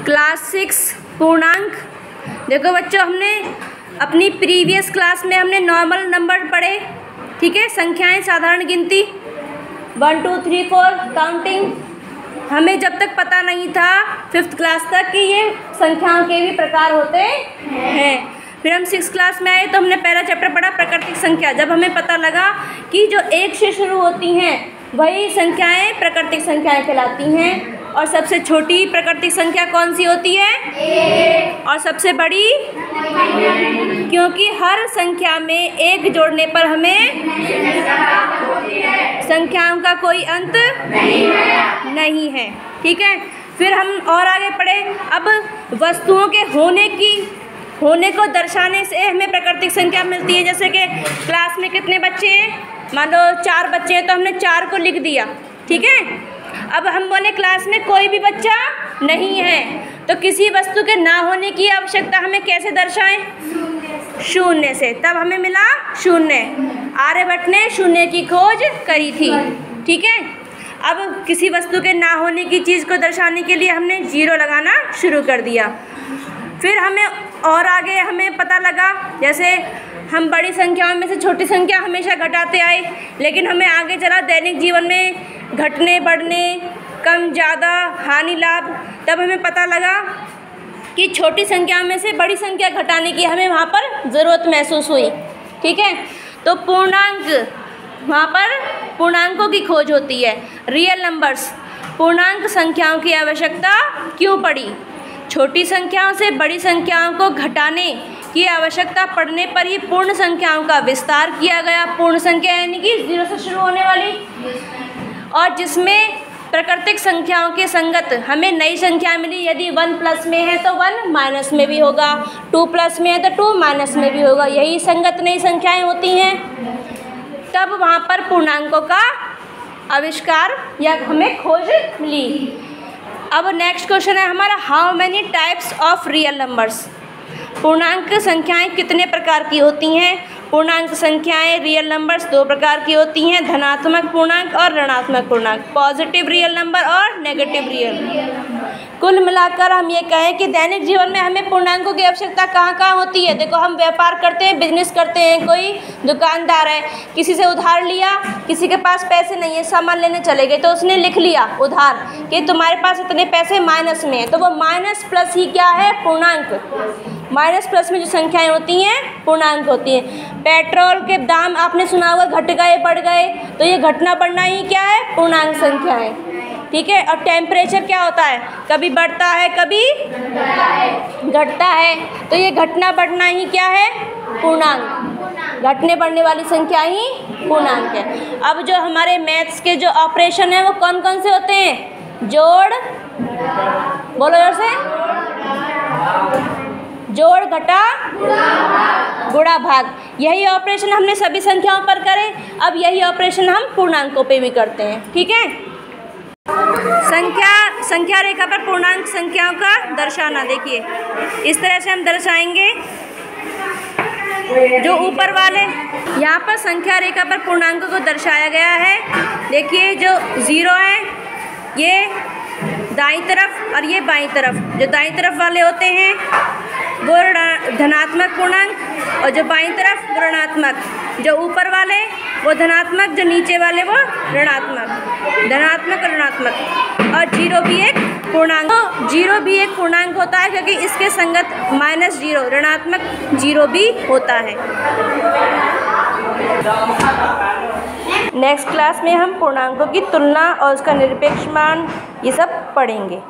Class 6 पूर्णांक। देखो बच्चों, हमने अपनी प्रीवियस क्लास में हमने नॉर्मल नंबर पढ़े, ठीक है, संख्याएं साधारण गिनती 1 2 3 4 काउंटिंग। हमें जब तक पता नहीं था 5th क्लास तक कि ये संख्याओं के भी प्रकार होते हैं। फिर हम 6th क्लास में आए तो हमने पहला चैप्टर पढ़ा प्राकृतिक संख्या। जब हमें पता लगा कि जो 1 से शुरू होती हैं वही संख्याएं प्राकृतिक संख्याएं कहलाती हैं, और सबसे छोटी प्राकृतिक संख्या कौन सी होती है? 1। और सबसे बड़ी? क्योंकि हर संख्या में 1 जोड़ने पर हमें संख्याओं का कोई अंत नहीं है, ठीक है। फिर हम और आगे पढ़े। अब वस्तुओं के होने को दर्शाने से हमें प्राकृतिक संख्या मिलती है। जैसे कि क्लास में कितने बच्चे हैं, मान लो 4 बच्चे हैं तो हमने 4 को लिख दिया, ठीक है। अब हम बोले क्लास में कोई भी बच्चा नहीं है, तो किसी वस्तु के ना होने की आवश्यकता हमें कैसे दर्शाएं? शून्य से। तब हमें मिला 0। आर्यभट्ट ने शून्य की खोज करी थी, ठीक है। अब किसी वस्तु के ना होने की चीज़ को दर्शाने के लिए हमने 0 लगाना शुरू कर दिया। फिर हमें और आगे हमें पता लगा, जैसे हम बड़ी संख्याओं में से छोटी संख्या हमेशा घटाते आए, लेकिन हमें आगे चला दैनिक जीवन में घटने बढ़ने, कम ज़्यादा, हानि लाभ, तब हमें पता लगा कि छोटी संख्या में से बड़ी संख्या घटाने की हमें वहाँ पर ज़रूरत महसूस हुई, ठीक है। तो पूर्णांक, वहाँ पर पूर्णांकों की खोज होती है, रियल नंबर्स। पूर्णांक संख्याओं की आवश्यकता क्यों पड़ी? छोटी संख्याओं से बड़ी संख्याओं को घटाने की आवश्यकता पड़ने पर ही पूर्ण संख्याओं का विस्तार किया गया। पूर्ण संख्या यानी कि 0 से शुरू होने वाली, और जिसमें प्राकृतिक संख्याओं के संगत हमें नई संख्या मिली। यदि 1 प्लस में है तो 1 माइनस में भी होगा, 2 प्लस में है तो 2 माइनस में भी होगा, यही संगत नई संख्याएं होती हैं। तब वहाँ पर पूर्णांकों का आविष्कार या हमें खोज मिली। अब नेक्स्ट क्वेश्चन है हमारा, how many types of real numbers? पूर्णांक संख्याएं कितने प्रकार की होती हैं? पूर्णांक संख्याएं रियल नंबर्स 2 प्रकार की होती हैं, धनात्मक पूर्णांक और ऋणात्मक पूर्णांक, पॉजिटिव रियल नंबर और नेगेटिव रियल। कुल मिलाकर हम ये कहें कि दैनिक जीवन में हमें पूर्णांकों की आवश्यकता कहाँ कहाँ होती है। देखो, हम व्यापार करते हैं, बिजनेस करते हैं, कोई दुकानदार है, किसी से उधार लिया, किसी के पास पैसे नहीं है, सामान लेने चले गए तो उसने लिख लिया उधार कि तुम्हारे पास इतने पैसे माइनस में है, तो वो माइनस प्लस ही क्या है? पूर्णांक। माइनस प्लस में जो संख्याएं होती हैं पूर्णांक होती हैं। पेट्रोल के दाम आपने सुना होगा, घट गए बढ़ गए, तो ये घटना बढ़ना ही क्या है? पूर्णांक संख्या है, ठीक है। और टेम्परेचर क्या होता है? कभी बढ़ता है कभी घटता है, तो ये घटना बढ़ना ही क्या है? पूर्णांक। घटने बढ़ने वाली संख्या ही पूर्णांक है। अब जो हमारे मैथ्स के जो ऑपरेशन है वो कौन कौन से होते हैं? जोड़, बोलो जोर से, जोड़ घटा गुणा भाग। यही ऑपरेशन हमने सभी संख्याओं पर करे, अब यही ऑपरेशन हम पूर्णांकों पे भी करते हैं, ठीक है। संख्या रेखा पर पूर्णांक संख्याओं का दर्शाना, देखिए इस तरह से हम दर्शाएंगे। जो ऊपर वाले यहाँ पर संख्या रेखा पर पूर्णांकों को दर्शाया गया है, देखिए जो 0 है ये दाईं तरफ और ये बाईं तरफ। जो दाईं तरफ वाले होते हैं वो धनात्मक पूर्णांक, और जो बाईं तरफ वो ऋणात्मक। जो ऊपर वाले वो धनात्मक, जो नीचे वाले वो ऋणात्मक। धनात्मक और ऋणात्मक। और 0 भी एक पूर्णांक। तो 0 भी एक पूर्णांक होता है क्योंकि इसके संगत -0 ऋणात्मक 0 भी होता है। नेक्स्ट क्लास में हम पूर्णांकों की तुलना और उसका निरपेक्ष मान ये सब पढ़ेंगे।